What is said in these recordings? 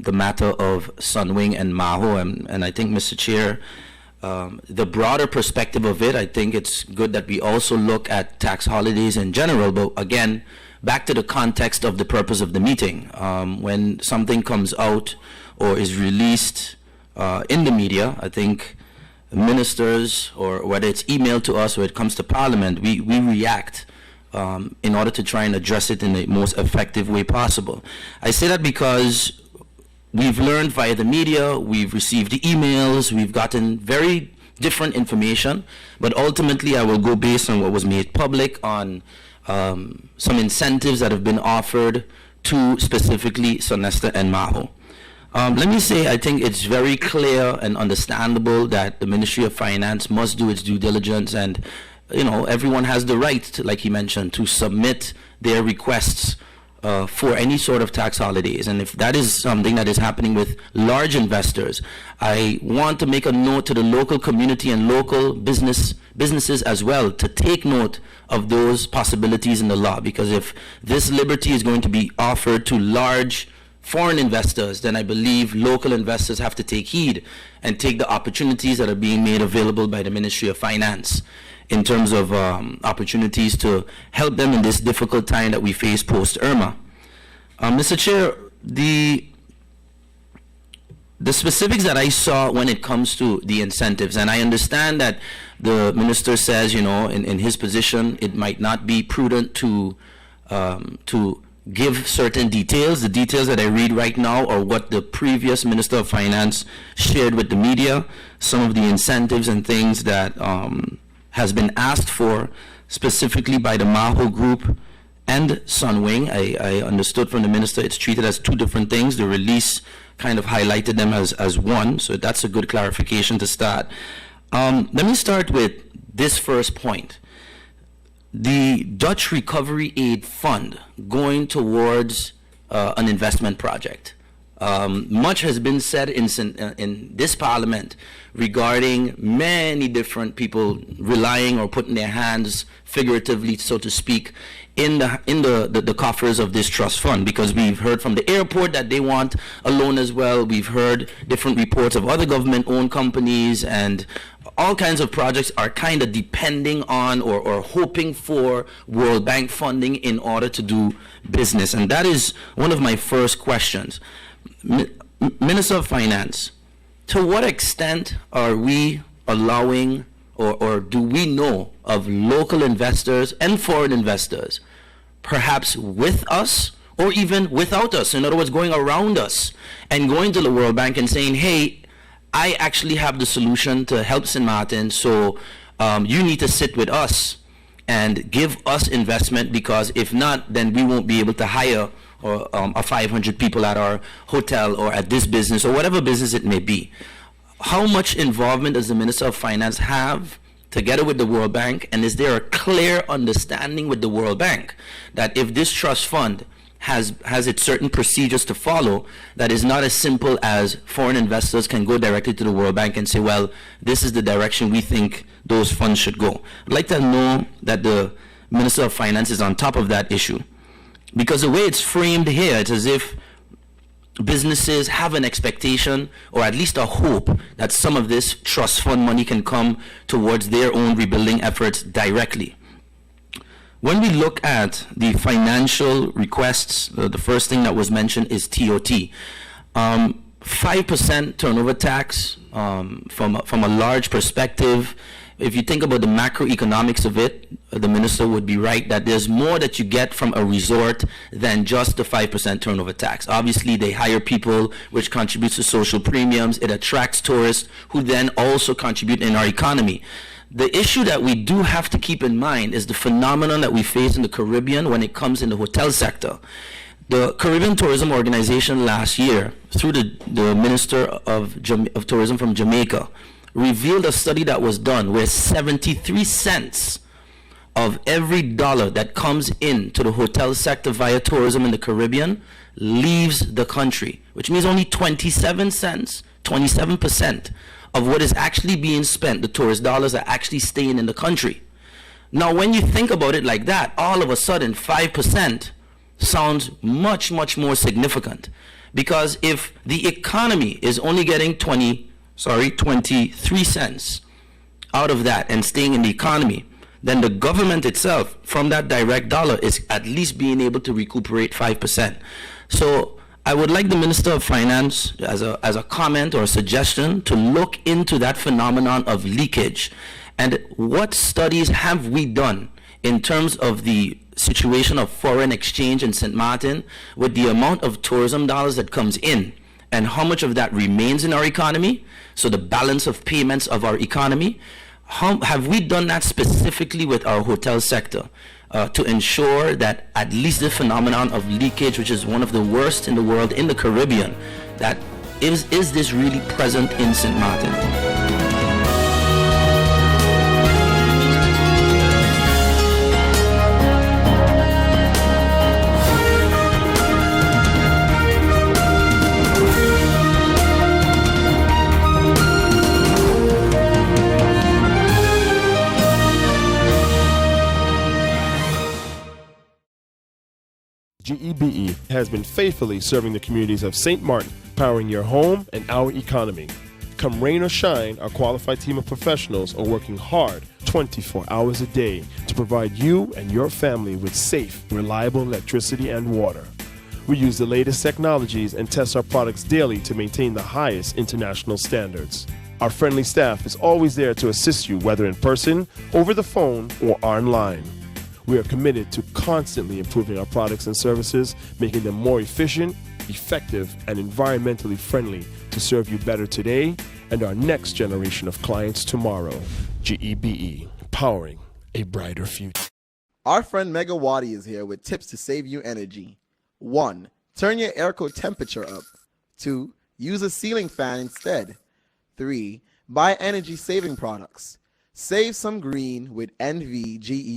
the matter of Sunwing and Maho, and I think, Mr. Chair, the broader perspective of it, I think it's good that we also look at tax holidays in general, but again, back to the context of the purpose of the meeting. When something comes out or is released in the media, I think ministers, or whether it's emailed to us or it comes to Parliament, we react in order to try and address it in the most effective way possible. I say that because we've learned via the media, we've received emails, we've gotten very different information, but ultimately I will go based on what was made public on some incentives that have been offered to specifically Sonesta and Maho. Let me say, I think it's very clear and understandable that the Ministry of Finance must do its due diligence, and everyone has the right to, like he mentioned, to submit their requests for any sort of tax holidays. And if that is something that is happening with large investors, I want to make a note to the local community and local businesses as well to take note of those possibilities in the law, because if this liberty is going to be offered to large foreign investors, then I believe local investors have to take heed and take the opportunities that are being made available by the Ministry of Finance in terms of opportunities to help them in this difficult time that we face post-Irma. Mr. Chair, the specifics that I saw when it comes to the incentives, and I understand that the minister says, in his position, it might not be prudent to give certain details. The details that I read right now are what the previous Minister of Finance shared with the media, some of the incentives and things that has been asked for specifically by the Maho Group and Sunwing. I understood from the minister it's treated as two different things. The release kind of highlighted them as one, so that's a good clarification to start. Let me start with this first point. The Dutch Recovery Aid Fund going towards an investment project. Much has been said in this Parliament regarding many different people relying or putting their hands, figuratively, so to speak, in the coffers of this trust fund, because we've heard from the airport that they want a loan as well. We've heard different reports of other government-owned companies, and all kinds of projects are kind of depending on or hoping for World Bank funding in order to do business. And that is one of my first questions. Minister of Finance, to what extent are we allowing or do we know of local investors and foreign investors, perhaps with us or even without us, in other words, going around us and going to the World Bank and saying, hey, I actually have the solution to help St. Martin, so you need to sit with us and give us investment, because if not, then we won't be able to hire 500 people at our hotel or at this business or whatever business it may be. How much involvement does the Minister of Finance have together with the World Bank, and is there a clear understanding with the World Bank that if this trust fund has its certain procedures to follow, that is not as simple as foreign investors can go directly to the World Bank and say, well, this is the direction we think those funds should go? I'd like to know that the Minister of Finance is on top of that issue, because the way it's framed here, it's as if businesses have an expectation or at least a hope that some of this trust fund money can come towards their own rebuilding efforts directly. When we look at the financial requests, the first thing that was mentioned is TOT. 5% turnover tax from a large perspective. If you think about the macroeconomics of it, the minister would be right that there's more that you get from a resort than just the 5% turnover tax. Obviously, they hire people, which contributes to social premiums. It attracts tourists, who then also contribute in our economy. The issue that we do have to keep in mind is the phenomenon that we face in the Caribbean when it comes in the hotel sector. The Caribbean Tourism Organization last year, through the Minister of Tourism from Jamaica, revealed a study that was done where 73 cents of every dollar that comes into the hotel sector via tourism in the Caribbean leaves the country, which means only 27 cents, 27% of what is actually being spent, the tourist dollars, are actually staying in the country. Now, when you think about it like that, all of a sudden 5% sounds much, much more significant, Because if the economy is only getting 23 cents out of that and staying in the economy, then the government itself, from that direct dollar, is at least being able to recuperate 5%. So I would like the Minister of Finance, as a comment or a suggestion, to look into that phenomenon of leakage. And what studies have we done in terms of the situation of foreign exchange in St. Martin with the amount of tourism dollars that comes in and how much of that remains in our economy, so the balance of payments of our economy? How have we done that specifically with our hotel sector to ensure that at least the phenomenon of leakage, which is one of the worst in the world in the Caribbean, that is this really present in St. Martin? GEBE has been faithfully serving the communities of St. Martin, powering your home and our economy. Come rain or shine, our qualified team of professionals are working hard 24 hours a day to provide you and your family with safe, reliable electricity and water. We use the latest technologies and test our products daily to maintain the highest international standards. Our friendly staff is always there to assist you, whether in person, over the phone, or online. We are committed to constantly improving our products and services, making them more efficient, effective, and environmentally friendly to serve you better today and our next generation of clients tomorrow. GEBE, powering a brighter future. Our friend Megawati is here with tips to save you energy. 1. Turn your airco temperature up. 2. Use a ceiling fan instead. 3. Buy energy-saving products. Save some green with NVGE.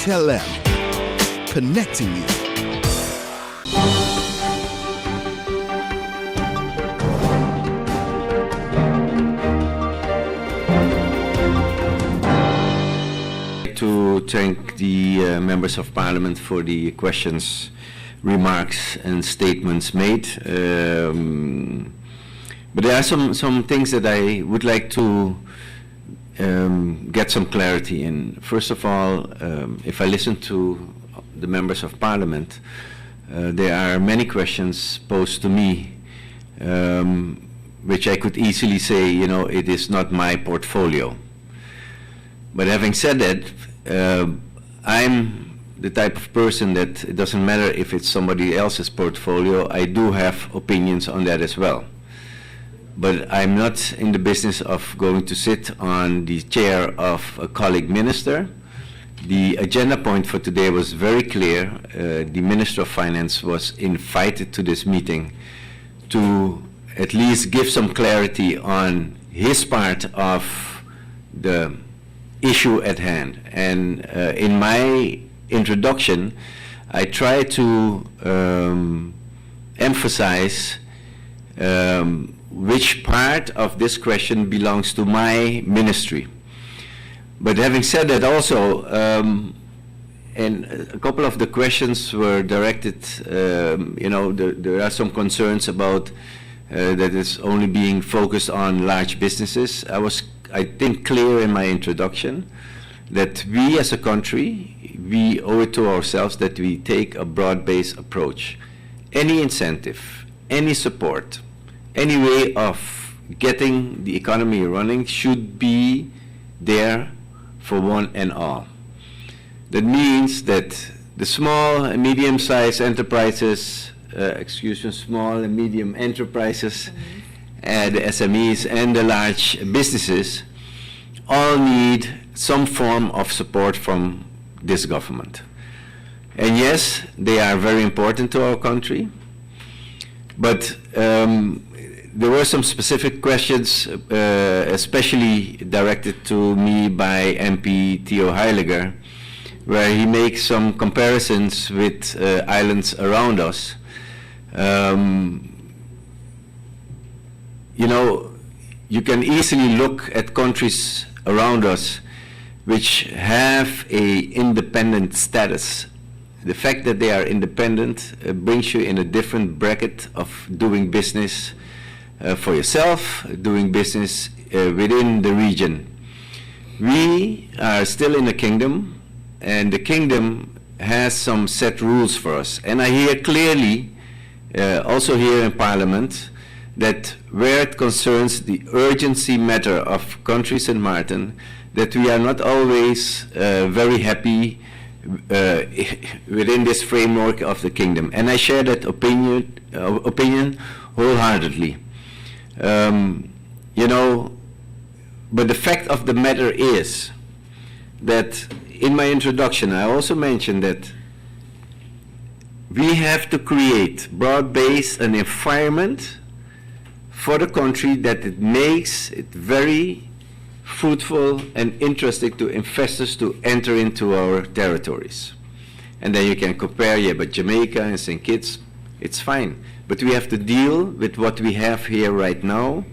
Tell them, connecting you. To thank the members of Parliament for the questions, remarks, and statements made. But there are some things that I would like to get some clarity in. First of all, if I listen to the members of Parliament, there are many questions posed to me, which I could easily say, you know, it is not my portfolio. But having said that, I'm the type of person that it doesn't matter if it's somebody else's portfolio, I do have opinions on that as well. But I'm not in the business of going to sit on the chair of a colleague minister. The agenda point for today was very clear. The Minister of Finance was invited to this meeting to at least give some clarity on his part of the issue at hand. And in my introduction, I try to emphasize which part of this question belongs to my ministry. But having said that also, and a couple of the questions were directed, you know, there are some concerns about that it's only being focused on large businesses. I was, I think, clear in my introduction that we as a country, we owe it to ourselves that we take a broad-based approach. Any incentive, any support, any way of getting the economy running should be there for one and all. That means that the small and medium-sized enterprises, small and medium enterprises, the SMEs and the large businesses all need some form of support from this government. And yes, they are very important to our country, but there were some specific questions, especially directed to me by MP Theo Heiliger, where he makes some comparisons with islands around us. You know, you can easily look at countries around us which have a independent status. The fact that they are independent brings you in a different bracket of doing business for yourself, doing business within the region. We are still in a kingdom, and the kingdom has some set rules for us. And I hear clearly, also here in Parliament, that where it concerns the urgency matter of country St. Martin, that we are not always very happy within this framework of the kingdom. And I share that opinion wholeheartedly. You know, but the fact of the matter is that in my introduction I also mentioned that we have to create broad-based an environment for the country that it makes it very fruitful and interesting to investors to enter into our territories. And then you can compare, yeah, but Jamaica and St. Kitts, it's fine. But we have to deal with what we have here right now: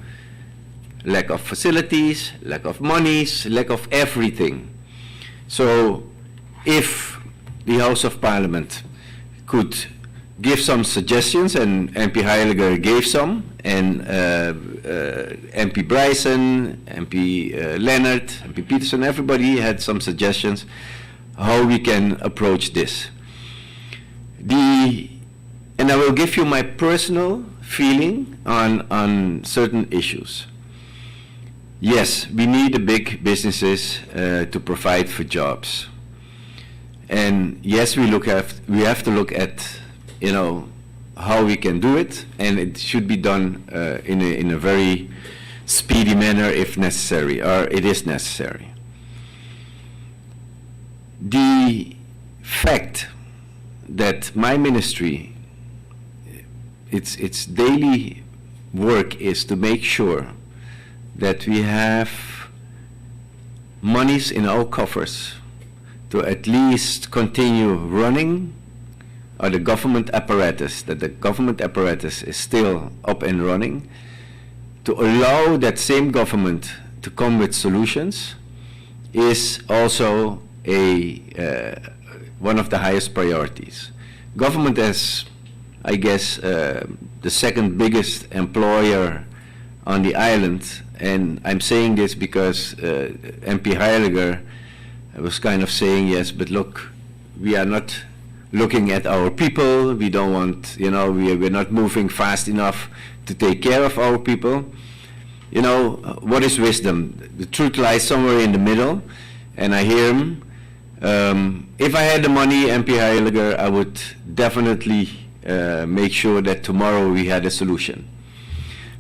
lack of facilities, lack of monies, lack of everything. So if the House of Parliament could give some suggestions, and MP Heiliger gave some, and MP Bryson, MP Leonard, MP Peterson, everybody had some suggestions how we can approach this. And I will give you my personal feeling on certain issues. Yes, we need the big businesses to provide for jobs. And yes, we have to look at, you know, how we can do it, and it should be done in a very speedy manner if necessary, or it is necessary. The fact that my ministry, its daily work is to make sure that we have monies in our coffers to at least continue running, or the government apparatus, that the government apparatus is still up and running, to allow that same government to come with solutions, is also one of the highest priorities. Government as, I guess, the second biggest employer on the island, and I'm saying this because MP Heiliger was kind of saying, yes, but look, we are not looking at our people, we don't want, you know, we're not moving fast enough to take care of our people. You know, what is wisdom? The truth lies somewhere in the middle, and I hear him. If I had the money, MP Heiliger, I would definitely make sure that tomorrow we had a solution.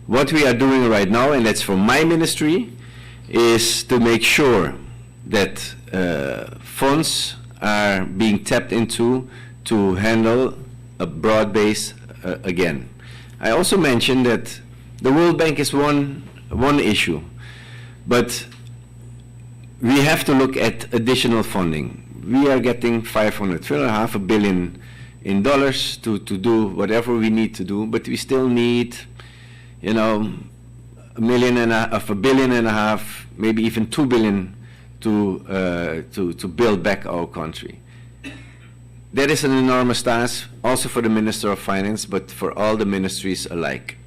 What we are doing right now, and that's from my ministry, is to make sure that funds are being tapped into to handle a broad base again. I also mentioned that the World Bank is one issue, but we have to look at additional funding. We are getting $500 billion in dollars to do whatever we need to do, but we still need, you know, $1.5 billion, maybe even $2 billion to build back our country. That is an enormous task, also for the Minister of Finance, but for all the ministries alike.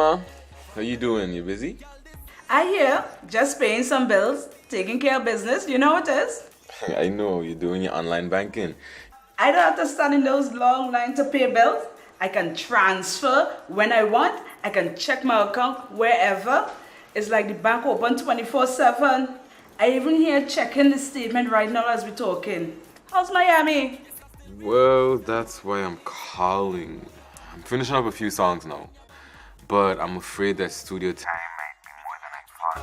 Ma. How you doing? You busy? I hear, just paying some bills, taking care of business, you know what it is? I know, you're doing your online banking. I don't have to stand in those long lines to pay bills. I can transfer when I want. I can check my account wherever. It's like the bank open 24/7. I even here checking the statement right now as we're talking. How's Miami? Well, that's why I'm calling. I'm finishing up a few songs now, but I'm afraid that studio time might be more than I thought.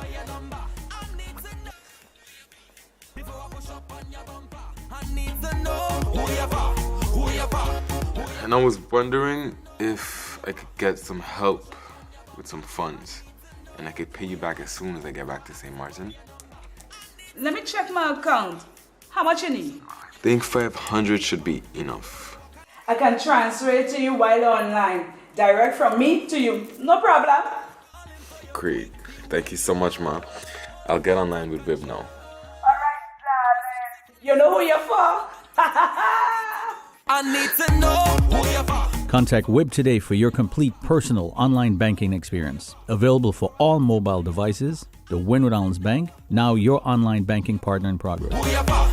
And I was wondering if I could get some help with some funds, and I could pay you back as soon as I get back to St. Martin. Let me check my account. How much you need? I think 500 should be enough. I can transfer it to you while online. Direct from me to you. No problem. Great. Thank you so much, Ma. I'll get online with Viv now. Alright, darling. You know who you're for? I need to know who you're for. Contact WIB today for your complete personal online banking experience. Available for all mobile devices. The Wynwood Islands Bank, now your online banking partner in progress. Who you for?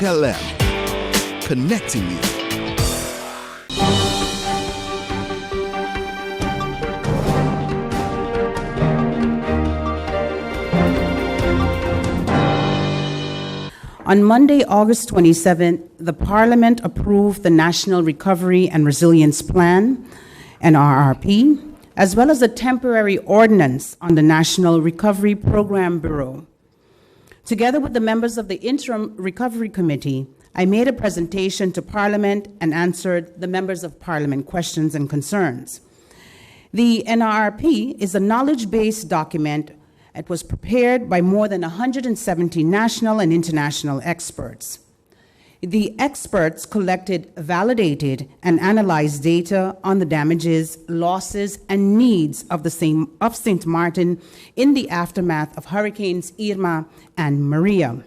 Tell them. Connecting you. On Monday, August 27th, the Parliament approved the National Recovery and Resilience Plan, NRRP, as well as a temporary ordinance on the National Recovery Program Bureau. Together with the members of the Interim Recovery Committee, I made a presentation to Parliament and answered the members of Parliament questions and concerns. The NRRP is a knowledge-based document. It was prepared by more than 170 national and international experts. The experts collected, validated, and analyzed data on the damages, losses, and needs of St. Martin in the aftermath of Hurricanes Irma and Maria.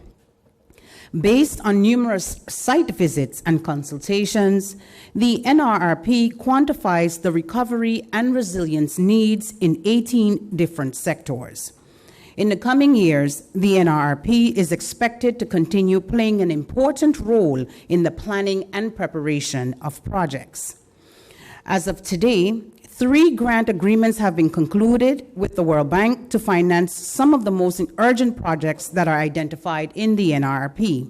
Based on numerous site visits and consultations, the NRRP quantifies the recovery and resilience needs in 18 different sectors. In the coming years, the NRRP is expected to continue playing an important role in the planning and preparation of projects. As of today, 3 grant agreements have been concluded with the World Bank to finance some of the most urgent projects that are identified in the NRRP.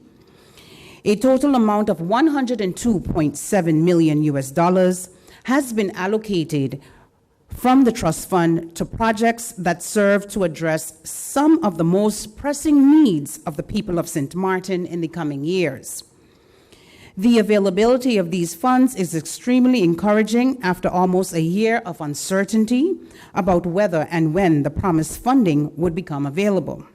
A total amount of $102.7 million has been allocated from the trust fund to projects that serve to address some of the most pressing needs of the people of St. Martin in the coming years. The availability of these funds is extremely encouraging after almost a year of uncertainty about whether and when the promised funding would become available.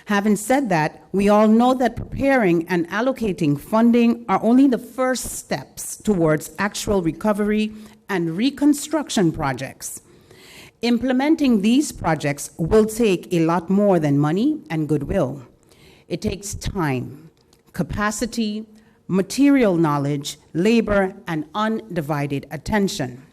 Having said that, we all know that preparing and allocating funding are only the first steps towards actual recovery and reconstruction projects. Implementing these projects will take a lot more than money and goodwill. It takes time, capacity, material knowledge, labor, and undivided attention.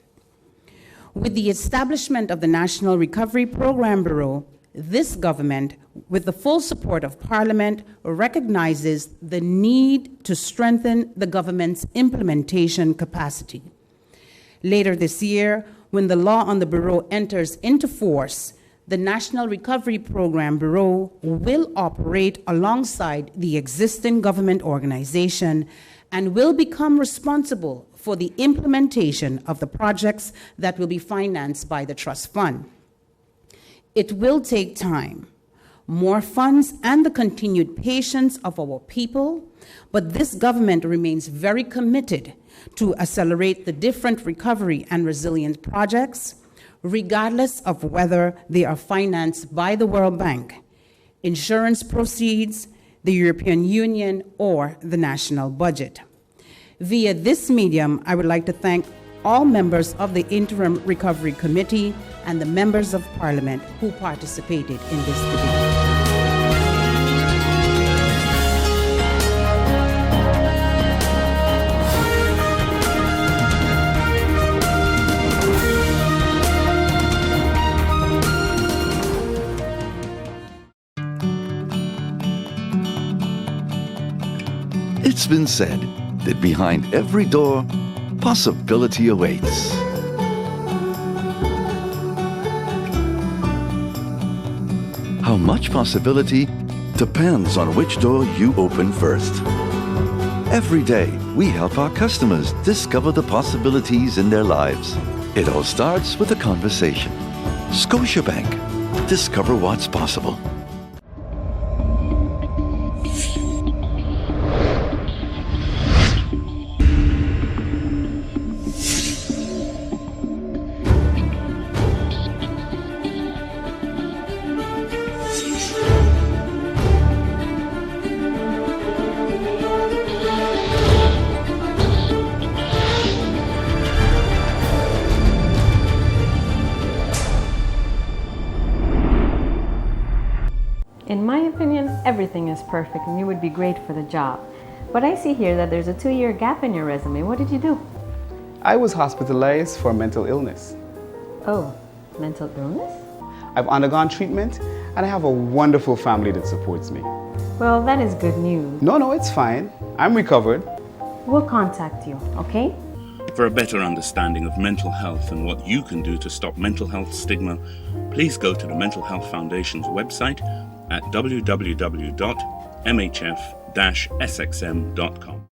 With the establishment of the National Recovery Program Bureau, this government, with the full support of Parliament, recognizes the need to strengthen the government's implementation capacity. Later this year, when the law on the Bureau enters into force, the National Recovery Program Bureau will operate alongside the existing government organization and will become responsible for the implementation of the projects that will be financed by the trust fund. It will take time, more funds, and the continued patience of our people, but this government remains very committed to accelerate the different recovery and resilience projects, regardless of whether they are financed by the World Bank, insurance proceeds, the European Union, or the national budget. Via this medium, I would like to thank all members of the Interim Recovery Committee and the members of Parliament who participated in this debate. It's been said that behind every door, possibility awaits. How much possibility depends on which door you open first. Every day, we help our customers discover the possibilities in their lives. It all starts with a conversation. Scotiabank. Discover what's possible. In my opinion, everything is perfect and you would be great for the job. But I see here that there's a 2-year gap in your resume. What did you do? I was hospitalized for mental illness. Oh, mental illness? I've undergone treatment and I have a wonderful family that supports me. Well, that is good news. No, it's fine. I'm recovered. We'll contact you, okay? For a better understanding of mental health and what you can do to stop mental health stigma, please go to the Mental Health Foundation's website at www.mhf-sxm.com.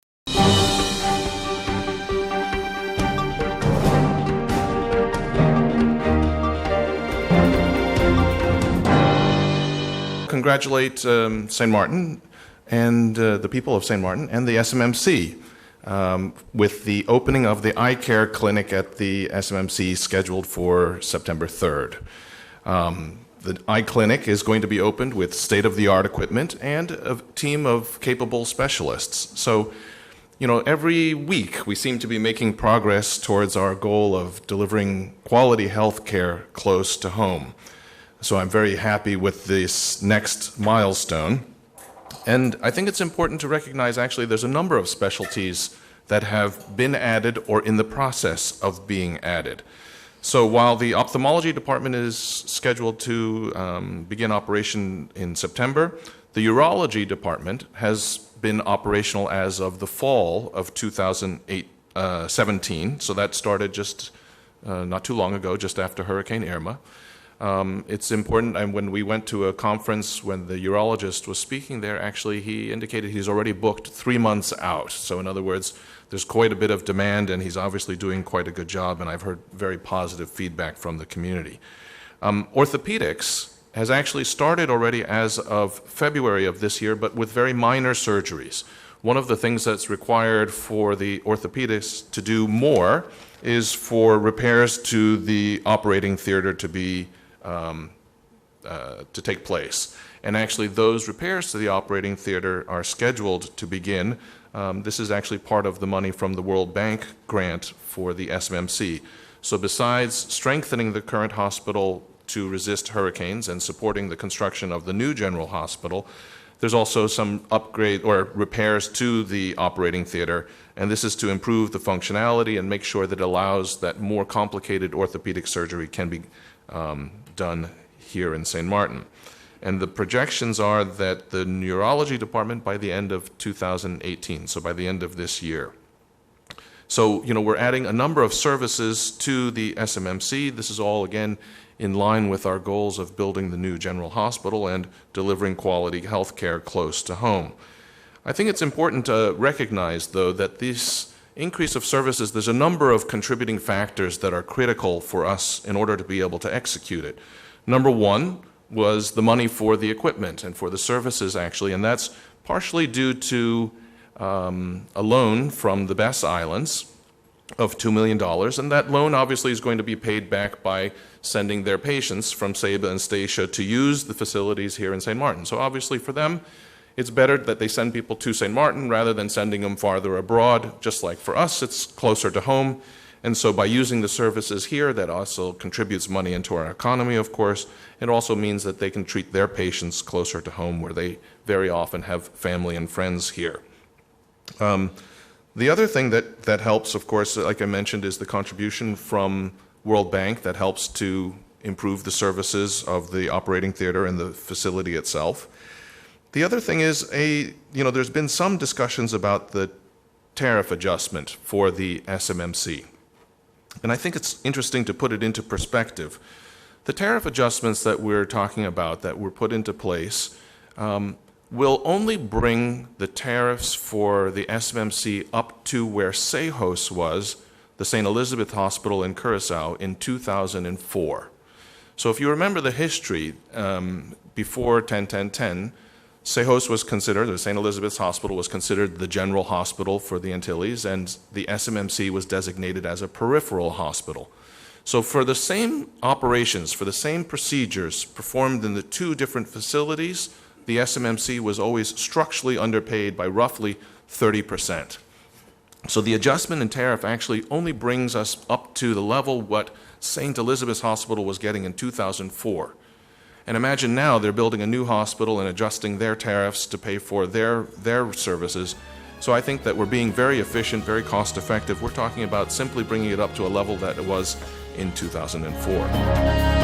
Congratulate St. Martin and the people of St. Martin and the SMMC with the opening of the eye care clinic at the SMMC scheduled for September 3rd. The eye clinic is going to be opened with state-of-the-art equipment and a team of capable specialists. So, every week we seem to be making progress towards our goal of delivering quality health care close to home. So I'm very happy with this next milestone. And I think it's important to recognize actually there's a number of specialties that have been added or in the process of being added. So while the ophthalmology department is scheduled to begin operation in September, the urology department has been operational as of the fall of 2017. So that started just not too long ago, just after Hurricane Irma. It's important, and when we went to a conference when the urologist was speaking there, actually he indicated he's already booked 3 months out. So in other words, there's quite a bit of demand and he's obviously doing quite a good job, and I've heard very positive feedback from the community. Orthopedics has actually started already as of February of this year, but with very minor surgeries. One of the things that's required for the orthopedists to do more is for repairs to the operating theater to be to take place. And actually those repairs to the operating theater are scheduled to begin. This is actually part of the money from the World Bank grant for the SMMC. So besides strengthening the current hospital to resist hurricanes and supporting the construction of the new general hospital, there's also some upgrade or repairs to the operating theater, and this is to improve the functionality and make sure that it allows that more complicated orthopedic surgery can be done here in St. Martin. And the projections are that the neurology department by the end of 2018, so by the end of this year. So, we're adding a number of services to the SMMC. This is all, again, in line with our goals of building the new general hospital and delivering quality health care close to home. I think it's important to recognize, though, that this increase of services, there's a number of contributing factors that are critical for us in order to be able to execute it. Number one was the money for the equipment and for the services, actually, and that's partially due to a loan from the Bess Islands of $2 million, and that loan obviously is going to be paid back by sending their patients from Saba and Statia to use the facilities here in St. Martin. So obviously for them, it's better that they send people to St. Martin rather than sending them farther abroad. Just like for us, it's closer to home. And so by using the services here, that also contributes money into our economy, of course. It also means that they can treat their patients closer to home, where they very often have family and friends here. The other thing that helps, of course, like I mentioned, is the contribution from World Bank that helps to improve the services of the operating theater and the facility itself. The other thing is, there's been some discussions about the tariff adjustment for the SMMC. And I think it's interesting to put it into perspective. The tariff adjustments that we're talking about that were put into place will only bring the tariffs for the SMMC up to where Sejos was, the St. Elizabeth Hospital in Curacao, in 2004. So if you remember the history, before 10-10-10, Sejos was considered, the St. Elizabeth's Hospital was considered the general hospital for the Antilles, and the SMMC was designated as a peripheral hospital. So for the same operations, for the same procedures performed in the two different facilities, the SMMC was always structurally underpaid by roughly 30%. So the adjustment in tariff actually only brings us up to the level what St. Elizabeth's Hospital was getting in 2004. And imagine now they're building a new hospital and adjusting their tariffs to pay for their services. So I think that we're being very efficient, very cost effective. We're talking about simply bringing it up to a level that it was in 2004.